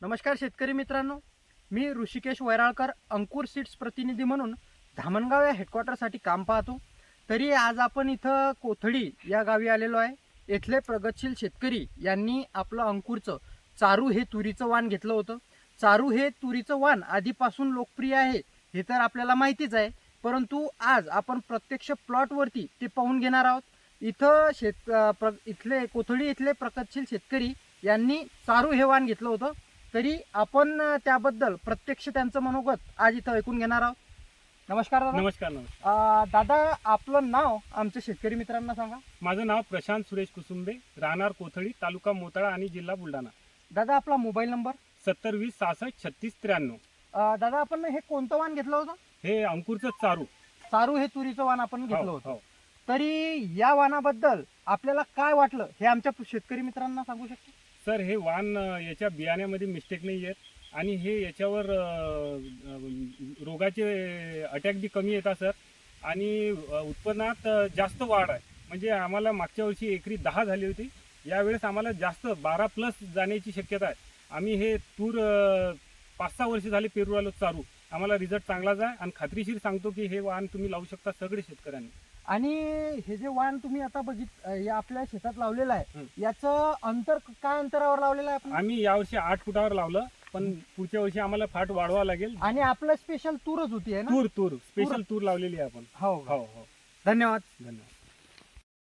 नमस्कार शेतकरी मित्रांनो, मी ऋषिकेश वैराळकर अंकुर सीड्स प्रतिनिधी म्हणून धामणगाव या हेडक्वार्टरसाठी काम पाहतो. तरी आज आपण इथं कोथळी या गावी आलेलो आहे. इथले प्रगतशील शेतकरी यांनी आपलं अंकुरचं चारू हे तुरीचं वाण घेतलं होतं. चारू हे तुरीचं वाण आधीपासून लोकप्रिय आहे हे तर आपल्याला माहितीच आहे, परंतु आज आपण प्रत्यक्ष प्लॉटवरती ते पाहून घेणार आहोत. इथं इथले कोथळी इथले प्रगतशील शेतकरी यांनी चारू हे वाण घेतलं होतं. तरी आपण त्याबद्दल प्रत्यक्ष त्यांचं मनोगत आज इथं ऐकून घेणार आहोत. नमस्कार दादा. नमस्कार. नमस्कार. दादा, आपलं नाव आमच्या शेतकरी मित्रांना सांगा. माझं नाव प्रशांत सुरेश कुसुंबे, राहणार कोथळी, तालुका मोताळा आणि जिल्हा बुलढाणा. दादा, आपला मोबाईल नंबर. 70 20 66 36 93. दादा, आपण हे कोणतं वाण घेतलं होतं? हे अंकुरचं चारू. चारू हे तुरीचं वाण आपण घेतलं हो, होतं. हो. तरी या वाणाबद्दल आपल्याला काय वाटलं हे आमच्या शेतकरी मित्रांना सांगू शकता? सर, हे वाण याच्या बियाण्यामध्ये मिस्टेक नाही आहेत आणि हे याच्यावर रोगाचे अटॅक बी कमी येतात सर. आणि उत्पन्नात जास्त वाढ आहे. म्हणजे आम्हाला मागच्या वर्षी एकरी 10 झाली होती, यावेळेस आम्हाला जास्त 12+ जाण्याची शक्यता आहे. आम्ही हे तूर 5-6 वर्ष झाले पेरू आलो चारू. आम्हाला रिझल्ट चांगलाच आहे आणि खात्रीशीर सांगतो की हे वाण तुम्ही लावू शकता सगळे शेतकऱ्यांनी. आणि हे जे वाण तुम्ही आता या आपल्या शेतात लावलेलं आहे, याचं अंतर काय अंतरावर लावलेलं आहे आपण? आम्ही यावर्षी 8 फुटावर लावलं, पण पुढच्या वर्षी आम्हाला फाट वाढवावं लागेल. आणि आपलं स्पेशल तूरच होती आहे ना? तूर स्पेशल तूर लावलेली आहे आपण. हो हो हो. धन्यवाद. धन्यवाद.